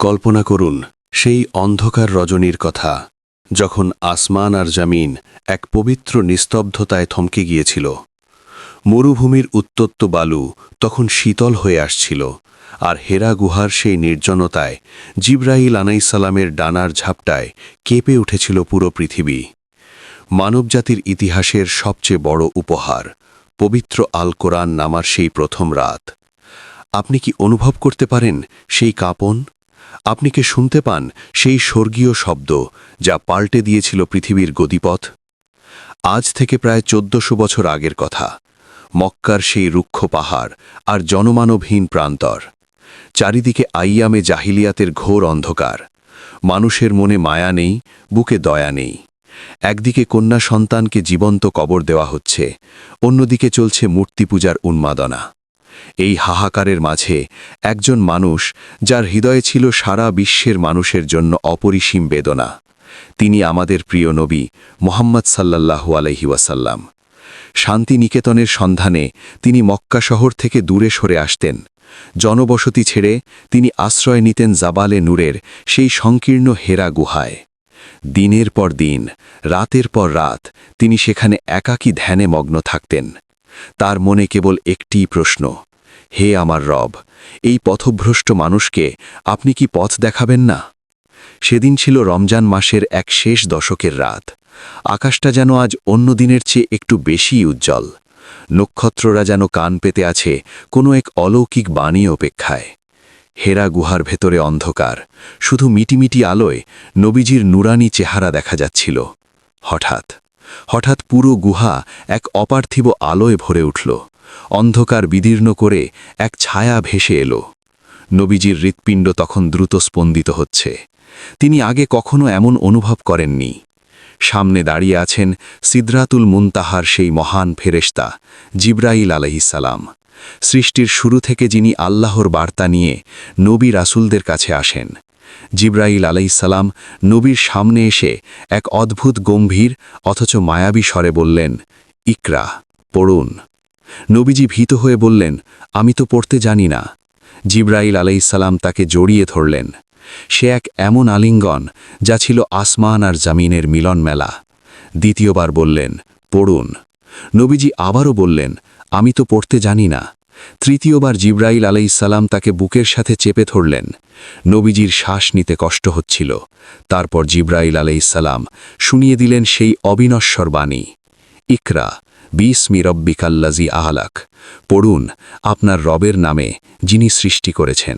কল্পনা করুন সেই অন্ধকার রজনীর কথা, যখন আসমান আর জামিন এক পবিত্র নিস্তব্ধতায় থমকে গিয়েছিল। মরুভূমির উত্তপ্ত বালু তখন শীতল হয়ে আসছিল, আর হেরা গুহার সেই নির্জনতায় জিবরাইল আলাইহিসসালামের ডানার ঝাপটায় কেঁপে উঠেছিল পুরো পৃথিবী। মানবজাতির ইতিহাসের সবচেয়ে বড় উপহার, পবিত্র আল কোরআন নামার সেই প্রথম রাত। আপনি কি অনুভব করতে পারেন সেই কাঁপন? আপনি কি শুনতে পান সেই স্বর্গীয় শব্দ যা পাল্টে দিয়েছিল পৃথিবীর গতিপথ? আজ থেকে প্রায় ১৪০০ বছর আগের কথা। মক্কার সেই রুক্ষ পাহাড় আর জনমানবহীন প্রান্তর। চারিদিকে আইয়ামে জাহিলিয়াতের ঘোর অন্ধকার। মানুষের মনে মায়া নেই, বুকে দয়া নেই। একদিকে কন্যা সন্তানকে জীবন্ত কবর দেওয়া হচ্ছে, অন্যদিকে চলছে মূর্তি পূজার উন্মাদনা। এই হাহাকারের মাঝে একজন মানুষ, যার হৃদয়ে ছিল সারা বিশ্বের মানুষের জন্য অপরিসীম বেদনা। তিনি আমাদের প্রিয় নবী মুহাম্মদ সাল্লাল্লাহু আলাইহি ওয়াসাল্লাম। শান্তিনিকেতনের সন্ধানে তিনি মক্কা শহর থেকে দূরে সরে আসতেন। জনবসতি ছেড়ে তিনি আশ্রয় নিতেন জাবালে নূরের সেই সংকীর্ণ হেরা গুহায়। দিনের পর দিন, রাতের পর রাত তিনি সেখানে একাকী ধ্যানে মগ্ন থাকতেন। তার মনে কেবল একটিই প্রশ্ন, হে আমার রব, এই পথভ্রষ্ট মানুষকে আপনি কি পথ দেখাবেন না? সেদিন ছিল রমজান মাসের এক শেষ দশকের রাত। আকাশটা যেন আজ অন্য দিনের চেয়ে একটু বেশি উজ্জ্বল। নক্ষত্ররা যেন কান পেতে আছে কোনো এক অলৌকিক বাণী অপেক্ষায়। হেরা গুহার ভেতরে অন্ধকার, শুধু মিটিমিটি আলোয় নবীজির নুরানি চেহারা দেখা যাচ্ছিল। হঠাৎ পুরো গুহা এক অপার্থিব আলোয় ভরে উঠল। অন্ধকার বিদীর্ণ করে এক ছায়া ভেসে এলো। নবীজির হৃৎপিণ্ড তখন দ্রুত স্পন্দিত হচ্ছে। তিনি আগে কখনো এমন অনুভব করেননি। সামনে দাঁড়িয়ে আছেন সিদরাতুল মুনতাহার সেই মহান ফেরেশতা জিবরাইল আলাইহিসসালাম। সৃষ্টির শুরু থেকে যিনি আল্লাহর বার্তা নিয়ে নবী রাসূলদের কাছে আসেন। জিবরাইল আলাইহিসসালাম নবীর সামনে এসে এক অদ্ভুত গম্ভীর অথচ মায়াবী স্বরে বললেন, ইকরা, পড়ুন। নবীজি ভীত হয়ে বললেন, আমি তো পড়তে জানি না। জিবরাইল আলাইহিসসালাম তাকে জড়িয়ে ধরলেন। সে এক এমন আলিঙ্গন যা ছিল আসমান আর জামিনের মিলন মেলা। দ্বিতীয়বার বললেন, পড়ুন। নবীজি আবারও বললেন, আমি তো পড়তে জানি না। তৃতীয়বার জিবরাইল আলাইহিসসালাম তাকে বুকের সাথে চেপে ধরলেন। নবীজির শ্বাস নিতে কষ্ট হচ্ছিল। তারপর জিবরাইল আলাইহিসসালাম শুনিয়ে দিলেন সেই অবিনশ্বর বাণী, ইকরা বিসমি রব্বিকাল্লাযী আলাক, পড়ুন আপনার রবের নামে, যিনি সৃষ্টি করেছেন।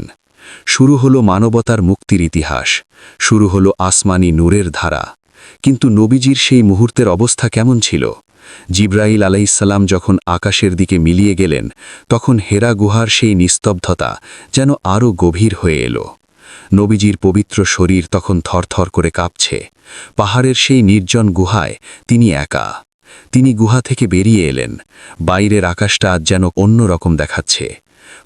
শুরু হলো মানবতার মুক্তির ইতিহাস, শুরু হলো আসমানি নূরের ধারা। কিন্তু নবীজির সেই মুহূর্তের অবস্থা কেমন ছিল? জিবরাইল আলাইহিসসালাম যখন আকাশের দিকে মিলিয়ে গেলেন, তখন হেরা গুহার সেই নিস্তব্ধতা যেন আরও গভীর হয়ে এলো। নবীজির পবিত্র শরীর তখন থরথর করে কাঁপছে। পাহাড়ের সেই নির্জন গুহায় তিনি একা। তিনি গুহা থেকে বেরিয়ে এলেন। বাইরের আকাশটা আজ যেন অন্য রকম দেখাচ্ছে।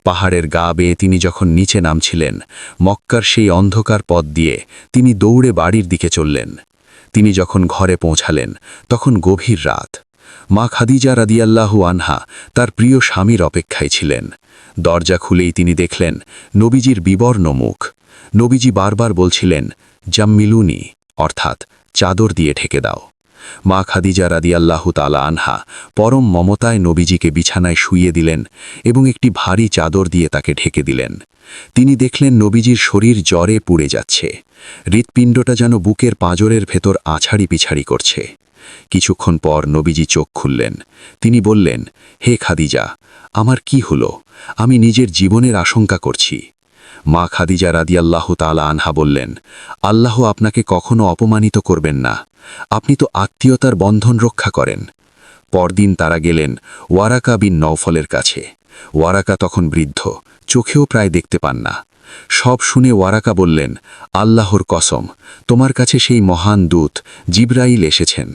পাহাড়ের গা বেয়ে তিনি যখন নিচে নামছিলেন, মক্কার সেই অন্ধকার পথ দিয়ে তিনি দৌড়ে বাড়ির দিকে চললেন। তিনি যখন ঘরে পৌঁছালেন, তখন গভীর রাত। মা খাদিজা রাদিয়াল্লাহু আনহা তার প্রিয় স্বামীর অপেক্ষায় ছিলেন। দরজা খুলেই তিনি দেখলেন নবীজির বিবর্ণ মুখ। নবীজি বারবার বলছিলেন, জাম্মিলুনি, অর্থাৎ চাদর দিয়ে ঢেকে দাও। মা খাদিজা রাদিয়াল্লাহু তাআলা আনহা পরম মমতায় নবীজিকে বিছানায় শুইয়ে দিলেন এবং একটি ভারী চাদর দিয়ে তাকে ঢেকে দিলেন। তিনি দেখলেন নবীজির শরীর জ্বরে পুড়ে যাচ্ছে। হৃৎপিণ্ডটা যেন বুকের পাঁজরের ভেতর আছাড়ি পিছাড়ি করছে। কিছুক্ষণ পর নবীজি চোখ খুললেন। তিনি বললেন, হে খাদিজা, আমার কি হলো? আমি নিজের জীবনের আশঙ্কা করছি। মা খাদিজা রাদিয়াল্লাহু তাআলা আনহা বললেন, আল্লাহ আপনাকে কখনো অপমানিত করবেন না। আপনি তো আত্মীয়তার বন্ধন রক্ষা করেন। পরদিন তারা গেলেন ওয়ারাকা বিন নওফলের কাছে। ওয়ারাকা তখন বৃদ্ধ, চোখেও প্রায় দেখতে পান না। সব শুনে ওয়ারাকা বললেন, আল্লাহর কসম, তোমার কাছে সেই মহান দূত জিবরাইল এসেছেন।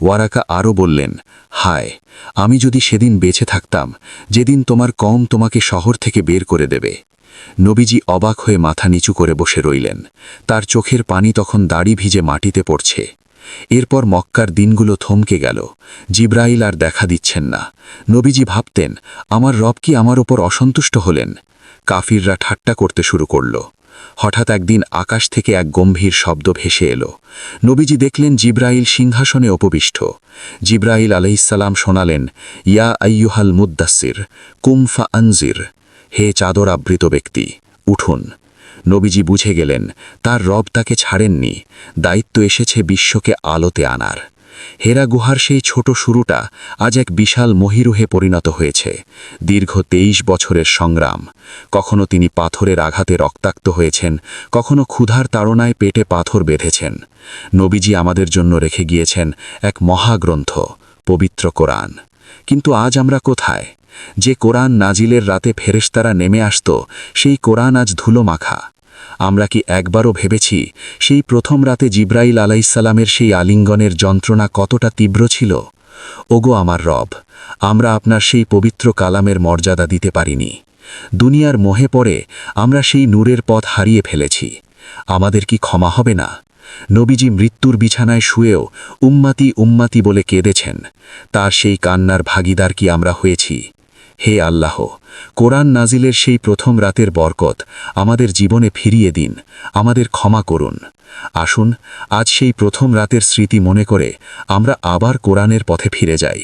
ওয়ারাকা আরও বললেন, হায়, আমি যদি সেদিন বেঁচে থাকতাম, যেদিন তোমার কওম তোমাকে শহর থেকে বের করে দেবে। নবীজি অবাক হয়ে মাথা নিচু করে বসে রইলেন। তার চোখের পানি তখন দাড়ি ভিজে মাটিতে পড়ছে। এরপর মক্কার দিনগুলো থমকে গেল। জিবরাইল আর দেখা দিচ্ছেন না। নবীজি ভাবতেন, আমার রব কি আমার ওপর অসন্তুষ্ট হলেন? কাফিররা ঠাট্টা করতে শুরু করল। হঠাৎ একদিন আকাশ থেকে এক গম্ভীর শব্দ ভেসে এলো। নবীজি দেখলেন জিব্রাইল সিংহাসনে উপবিষ্ট। জিব্রাইল আলাইহিসসালাম শোনালেন, ইয়া আইয়ুহাল মুদ্দাসির কুম ফা আনজির, হে চাদর আবৃত ব্যক্তি, উঠুন। নবীজি বুঝে গেলেন তার রব তাকে ছাড়েননি, দায়িত্ব এসেছে বিশ্বকে আলোতে আনার। হেরা গুহার সেই ছোট শুরুটা আজ এক বিশাল মহিরুহে পরিণত হয়েছে। দীর্ঘ ২৩ বছরের সংগ্রাম। কখনো তিনি পাথরের আঘাতে রক্তাক্ত হয়েছেন, কখনো ক্ষুধার তাড়নায় পেটে পাথর বেঁধেছেন। নবীজি আমাদের জন্য রেখে গিয়েছেন এক মহাগ্রন্থ, পবিত্র কোরআন। কিন্তু আজ আমরা কোথায়? যে কোরআন নাজিলের রাতে ফেরেশতারা নেমে আসত, সেই কোরআন আজ ধুলো মাখা। আমরা কি একবারও ভেবেছি সেই প্রথম রাতে জিব্রাইল আলাইহিসসালামের সেই আলিঙ্গনের যন্ত্রণা কতটা তীব্র ছিল? ওগো আমার রব, আমরা আপনার সেই পবিত্র কালামের মর্যাদা দিতে পারিনি। দুনিয়ার মোহে পড়ে আমরা সেই নূরের পথ হারিয়ে ফেলেছি। আমাদের কি ক্ষমা হবে না? নবীজি মৃত্যুর বিছানায় শুয়েও উম্মাতি উম্মাতি বলে কেঁদেছেন। তার সেই কান্নার ভাগীদার কি আমরা হয়েছি? হে আল্লাহ, কোরআন নাজিলের সেই প্রথম রাতের বরকত আমাদের জীবনে ফিরিয়ে দিন, আমাদের ক্ষমা করুন। আসুন আজ সেই প্রথম রাতের স্মৃতি মনে করে আমরা আবার কোরআনের পথে ফিরে যাই।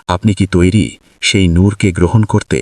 আপনি কি তৈরি সেই নূরকে গ্রহণ করতে?